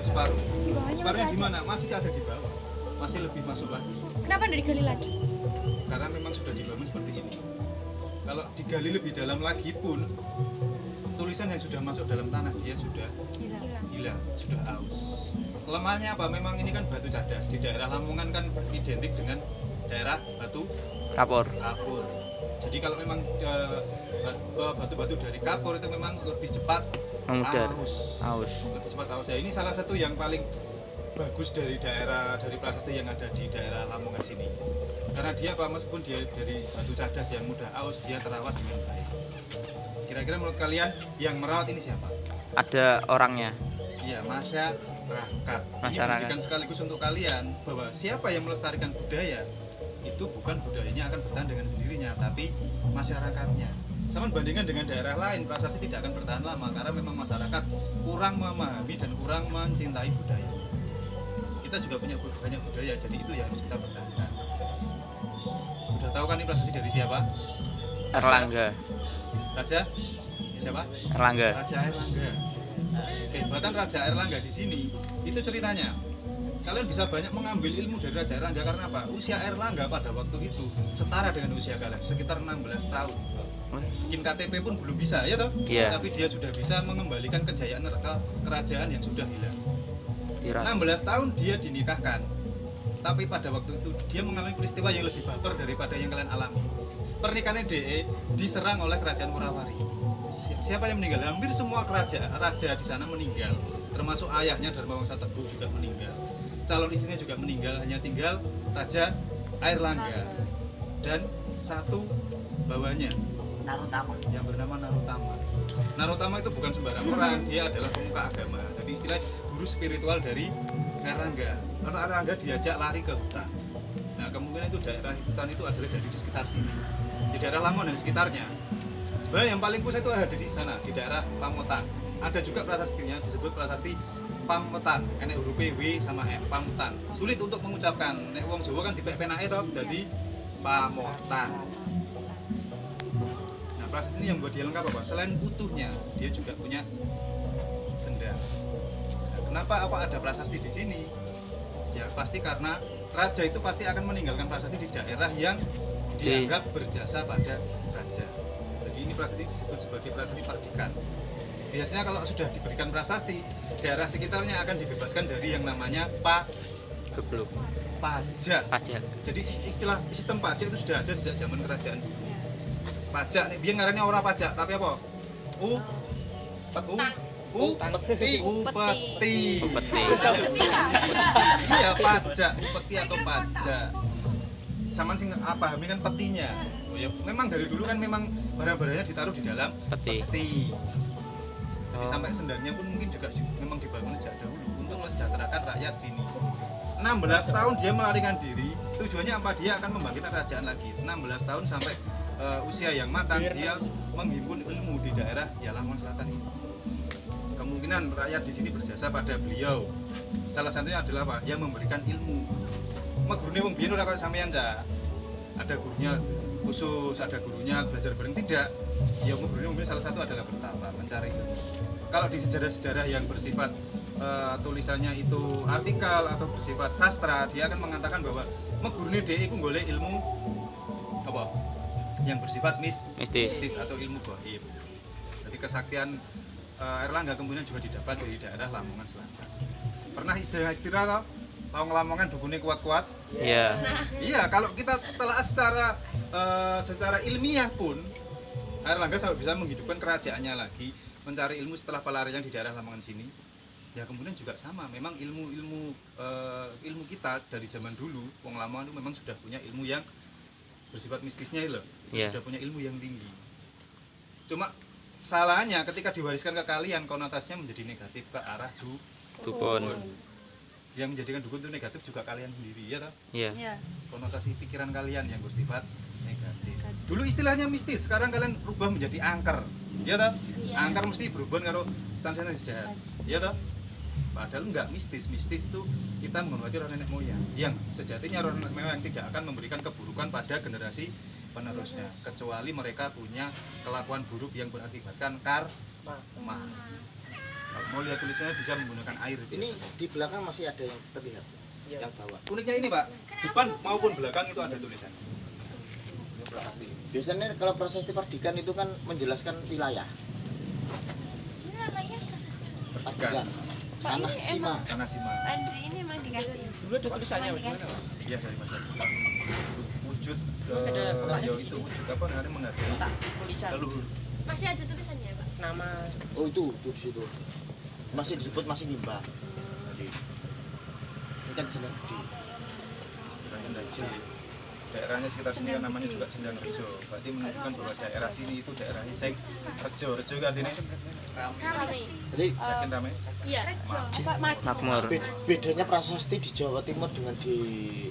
Separuh. Separuhnya di mana? Masih ada di bawah. Masih lebih masuk lagi. Kenapa nggak digali lagi? Karena memang sudah dibangun seperti ini. Kalau digali lebih dalam lagi pun tulisan yang sudah masuk dalam tanah dia sudah hilang, sudah aus. Kelemahannya apa? Memang ini kan batu cadas. Di daerah Lamongan kan identik dengan daerah batu Kapur. kapur. Jadi kalau memang batu-batu dari kapur itu memang lebih cepat Memudar. aus. Lebih cepat aus. Ya, ini salah satu yang paling bagus dari prasasti yang ada di daerah Lamongan sini. Karena dia apa, meskipun dia dari batu cadas yang mudah aus, dia terawat dengan baik. Kira-kira menurut kalian yang merawat ini siapa? Ada orangnya. Iya, masyarakat. Ini Masyarakat. pendidikan sekaligus untuk kalian bahwa siapa yang melestarikan budaya itu bukan budayanya akan bertahan dengan sendirinya, tapi masyarakatnya. Sama bandingkan dengan daerah lain, prasasti tidak akan bertahan lama karena memang masyarakat kurang memahami dan kurang mencintai budaya. Kita juga punya banyak budaya, jadi itu yang harus kita pertahankan. Sudah tahu kan ini prasasti dari siapa? Erlangga. Raja? Siapa? Erlangga. Raja Erlangga. Kehebatan Raja Erlangga di sini itu ceritanya. Kalian bisa banyak mengambil ilmu dari Raja Erlangga karena apa? Usia Erlangga pada waktu itu setara dengan usia kalian, sekitar 16 tahun. Bikin KTP pun belum bisa, ya toh? Iya. Tapi dia sudah bisa mengembalikan kejayaan kerajaan yang sudah hilang. 16 tahun dia dinikahkan. Tapi pada waktu itu dia mengalami peristiwa yang lebih baper daripada yang kalian alami. Pernikahannya DE diserang oleh kerajaan Murawari. Siapa yang meninggal? Hampir semua raja di sana meninggal, termasuk ayahnya Dharmawangsa Teguh juga meninggal. Calon istrinya juga meninggal, hanya tinggal Raja Airlangga dan satu bawahnya yang bernama Narutama. Narutama itu bukan sembarang orang, dia adalah pemuka agama. Jadi istilah guru spiritual dari Airlangga. Karena Airlangga diajak lari ke hutan. Nah, kemungkinan itu daerah hutan itu adalah dari sekitar sini, di daerah Lamongan dan sekitarnya. Sebenarnya yang paling pusat itu ada di sana, di daerah Pamotan. Ada juga prasastinya disebut prasasti Pamotan, enek huruf W sama M, Pamotan. Sulit untuk mengucapkan. Nek wong Jawa kan dipek penake to, jadi Pamotan. Nah, prasasti ini yang buat dia lengkap apa? Selain utuhnya, dia juga punya sendang. Nah, kenapa ada prasasti di sini? Ya pasti karena raja itu pasti akan meninggalkan prasasti di daerah yang dianggap berjasa pada raja. Jadi ini prasasti disebut sebagai prasasti perdikan. Biasanya kalau sudah diberikan prasasti, daerah sekitarnya akan dibebaskan dari yang namanya Geblok. pajak. Pajak. Jadi istilah sistem pajak itu sudah ada sejak zaman kerajaan dulu. Pajak nih, biar ngarannya orang pajak, tapi apa? Upeti. Upeti. Iya, pajak, upeti atau pajak. Sama sing apa? Ini kan petinya. Oh ya, memang dari dulu kan memang barang-barangnya ditaruh di dalam Peti. Jadi sampai sendangnya pun mungkin juga memang dibangun sejak dahulu untuk mensejahterakan rakyat sini. 16 tahun dia melarikan diri, tujuannya apa? Dia akan membangkitkan kerajaan lagi. 16 tahun sampai usia yang matang dia menghimpun ilmu di daerah Lamongan Selatan ini. Kemungkinan rakyat di sini berjasa pada beliau. Salah satunya adalah apa? Dia memberikan ilmu. Gurune wong biyen ora kaya sampean, Cak. Ada gurunya khusus, ada gurunya belajar bareng, tidak. Ya gurunya mungkin salah satu adalah bertapa, mencari ilmu. Kalau di sejarah-sejarah yang bersifat tulisannya itu artikel atau bersifat sastra, dia akan mengatakan bahwa gurune dhek iku golek ilmu apa? Yang bersifat mistis atau ilmu gaib. Jadi kesaktian Erlangga kemudian juga didapat dari daerah Lamongan Selatan. Pernah istirahat tahu Lamongan dukune kuat-kuat? Iya. Iya, kalau kita telah secara ilmiah pun Erlangga sampai bisa menghidupkan kerajaannya lagi, mencari ilmu setelah pelarian di daerah Lamongan sini. Ya kemudian juga sama, memang ilmu kita dari zaman dulu, wong Lamongan itu memang sudah punya ilmu yang bersifat mistisnya loh. Yeah. Sudah punya ilmu yang tinggi. Cuma salahnya ketika diwariskan ke kalian konotasinya menjadi negatif ke arah Dukun. Yang menjadikan dukun itu negatif juga kalian sendiri, ya toh? Iya. Konotasi pikiran kalian yang bersifat negatif. Dulu istilahnya mistis, sekarang kalian rubah menjadi angker, ya toh? Angker mesti berhubungan karo setan-setan jahat, ya toh? Padahal enggak mistis itu kita menghormati orang nenek moyang yang sejatinya orang nenek moyang tidak akan memberikan keburukan pada generasi penerusnya, kecuali mereka punya kelakuan buruk yang berakibatkan karma. Kalau mau lihat tulisannya bisa menggunakan air. Ini di belakang masih ada yang terlihat yang bawah. Uniknya ini Pak, depan maupun belakang itu ada tulisan. Biasanya kalau prasasti Pardikan itu kan menjelaskan wilayah. Ini namanya Pardikan. Tanah Sima. Tanah Sima. Andri ini emang dikasih. Dulu ada tulisannya bagaimana, Pak? Iya dari Mas Haji. Wujud ada ya itu wujud apa namanya menghargai Tulisan leluhur. Masih ada tulisannya, Pak? nama Oh itu di situ. Masih disebut masih Nimba. Jadi ini kan jeneng di Istilahnya Ndaje. Daerahnya sekitar sini kan namanya juga Sendang Rejo. Berarti menunjukkan bahwa daerah sini itu daerahnya Seng Rejo. Rejo kan artinya Rame. Jadi yakin ramai? Iya, Makmur. bedanya prasasti di Jawa Timur dengan di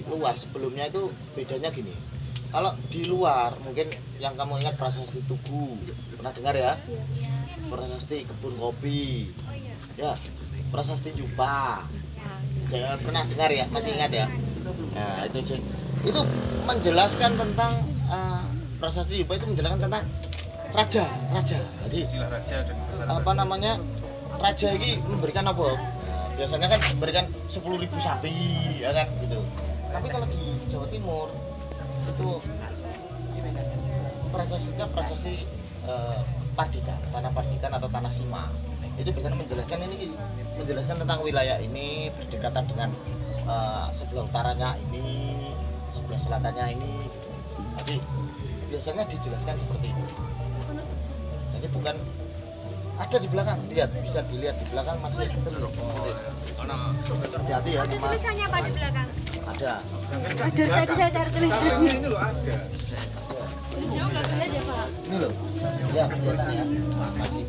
luar sebelumnya itu bedanya gini. Kalau di luar mungkin yang kamu ingat prasasti Tugu, pernah dengar ya? Prasasti Kebun Kopi, ya, prasasti Jumpa, jangan pernah dengar ya, masih ingat ya? Nah itu sih, itu menjelaskan tentang prasasti Jumpa itu menjelaskan tentang raja. Jadi Istilah raja dan kesalahan apa namanya raja ini memberikan apa? Biasanya kan memberikan 10.000 sapi, ya kan gitu. Tapi kalau di Jawa Timur itu prasasti Pardikan, tanah Pardikan atau tanah Sima. Itu biasanya menjelaskan tentang wilayah ini berdekatan dengan sebelah utaranya ini, sebelah selatannya ini. Jadi biasanya dijelaskan seperti itu. Jadi bukan ada di belakang, lihat bisa dilihat di belakang masih terlihat. Hati-hati ya, Ada sama tulisannya, Pak, di belakang. ada. Ada, tadi saya cari tulisannya. ini loh ada. Jauh nggak kelihatan ya, Pak? Ini loh, ya kelihatan ya masih.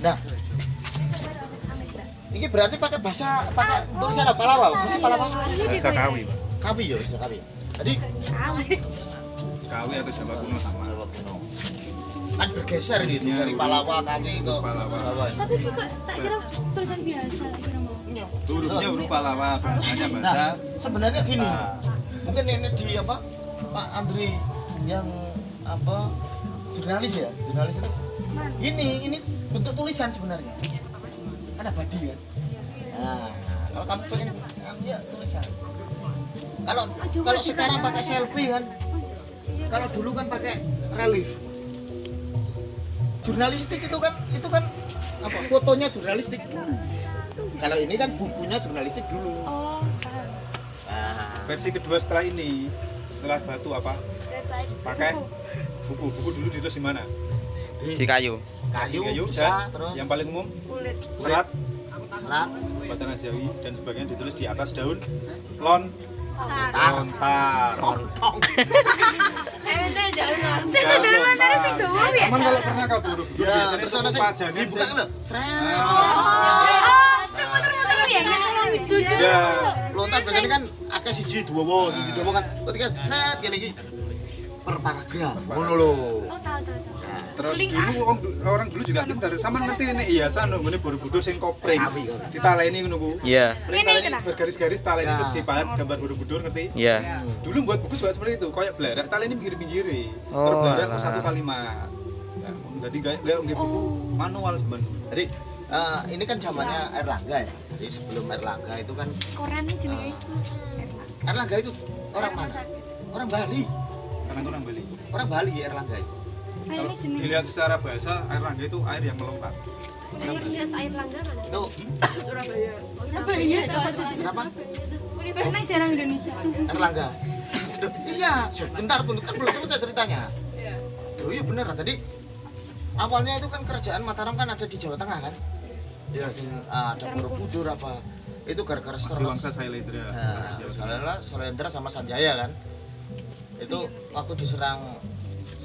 Nah, ini berarti pakai tulisan apa Palawa? Masih Palawa? Bahasa Kawi. Kawi ya, sudah Kawi. Jadi Kawi atau Jawa kuno sama. Jawa kuno. Kan bergeser gitu dari Palawa Kawi ke Jawa. Tapi kok tak kira tulisan biasa, tak kira mau. Hurufnya huruf Palawa, bahasanya bahasa. Nah, sebenarnya gini. Mungkin ini di apa? Pak Andri yang apa? Jurnalis ya? Jurnalis itu. Ini bentuk tulisan sebenarnya. Kan abadi kan? Nah, kalau kamu pengen ya tulisan. Kalau sekarang pakai selfie kan. Kalau dulu kan pakai relief. Jurnalistik itu kan apa? Fotonya jurnalistik dulu. Kalau ini kan bukunya jurnalistik dulu. Oh, paham. Nah, Versi kedua setelah ini, setelah batu apa? Pakai buku dulu ditulis di mana? Di kayu. kayu bisa dan terus yang paling umum Kulit. serat, serat, bata najawi dan sebagainya ditulis di atas daun tar, lontar. Emang daun apa? Saya daun lontar sih doang ya. Emang kalau pernah kau buru ya biasanya terus itu ana sing pajangan dibuka sih. lho sret Saya muter-muter ya kan gitu. Ya, lontar biasanya kan akeh siji dua kan ketika sret ngene iki per paragraf ngono lho. Oh, tahu. terus dulu orang dulu juga pintar. Sama ngerti ini hiasan nang ngene Borobudur sing kopring. Ditaleni ngono ku. Iya. Taleni bergaris-garis taleni terus dipahat gambar Borobudur ngerti? Iya. Dulu buat buku juga seperti itu, kayak belarak taleni pinggir-pinggire. Oh, Berbelarak alah. satu kalimat. Ya, jadi kayak nggih buku manual sebenarnya. Jadi ini kan zamannya Erlangga ya. Jadi sebelum Erlangga itu kan Koran nih jenenge. Erlangga itu orang mana? Orang Bali. Karena orang Bali. Orang Bali Erlangga itu. Kalau dilihat secara bahasa, air langga itu air yang melompat. Air hias air langga mana? Itu Surabaya. Surabaya apa tuh? kenapa? Universitas jarang Indonesia. Erlangga. Duh, iya, sebentar pun kan belum selesai ceritanya. Oh iya bener tadi awalnya itu kan kerajaan Mataram kan ada di Jawa Tengah kan? Ya, ada Borobudur apa? Itu gara-gara Wangsa Sailendra. Nah, Salendra sama Sanjaya kan? Itu waktu diserang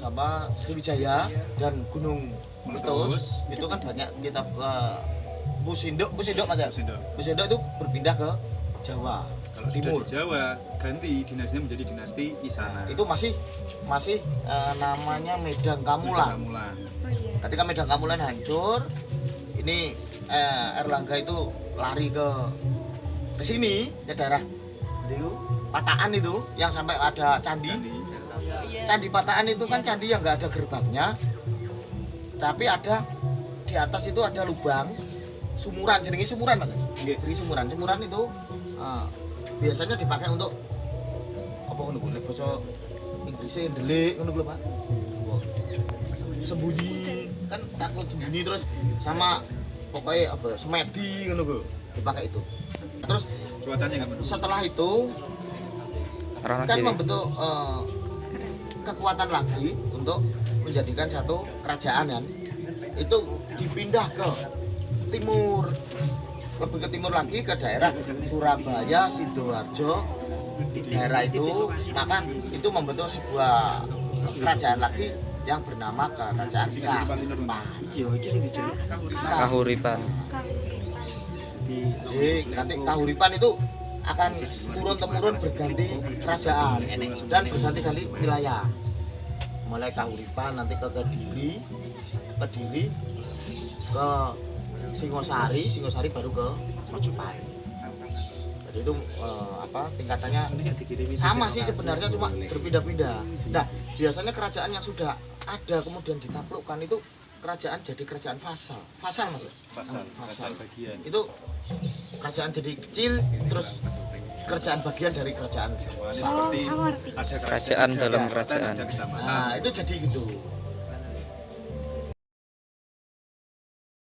sama Sriwijaya dan Gunung Meletus itu kan banyak kita Busindok aja. Busindok itu berpindah ke Jawa. Kalau Timur. sudah di Jawa, ganti dinastinya menjadi dinasti Isana. Itu masih namanya Medang Kamulan. Kamulan. Ketika Medang Kamulan hancur, ini Erlangga itu lari ke sini ke daerah itu Pataan itu yang sampai ada candi. Candi Patahan itu kan candi yang nggak ada gerbangnya, tapi ada di atas itu ada lubang sumuran, jenenge sumuran mas. Jadi sumuran itu biasanya dipakai untuk apa ngono kuwi basa Inggrisnya ndelik ngono kuwi Pak. Sembunyi kan takut sembunyi terus sama pokoknya apa semedi ngono kuwi dipakai itu. Terus Cuacanya nggak mendukung. setelah itu kan membentuk kekuatan lagi untuk menjadikan satu kerajaan kan. Itu dipindah ke timur, lebih ke timur lagi ke daerah Surabaya, Sidoarjo. Di daerah itu maka itu membentuk sebuah kerajaan lagi yang bernama Kerajaan Kahuripan. Jadi nanti Kahuripan itu akan turun temurun berganti kerajaan dan berganti-ganti wilayah. Mulai Kahuripan nanti ke Kediri, ke Singosari baru ke Mojopahit. Jadi itu tingkatannya sama sih sebenarnya cuma berpindah-pindah. Nah biasanya kerajaan yang sudah ada kemudian ditaklukkan itu kerajaan jadi kerajaan fasal mas. Fasal bagian. Itu kerajaan jadi kecil terus kerajaan bagian dari kerajaan. Seperti ada Kerajaan dalam kerajaan. ada kecamatan. Nah itu jadi gitu.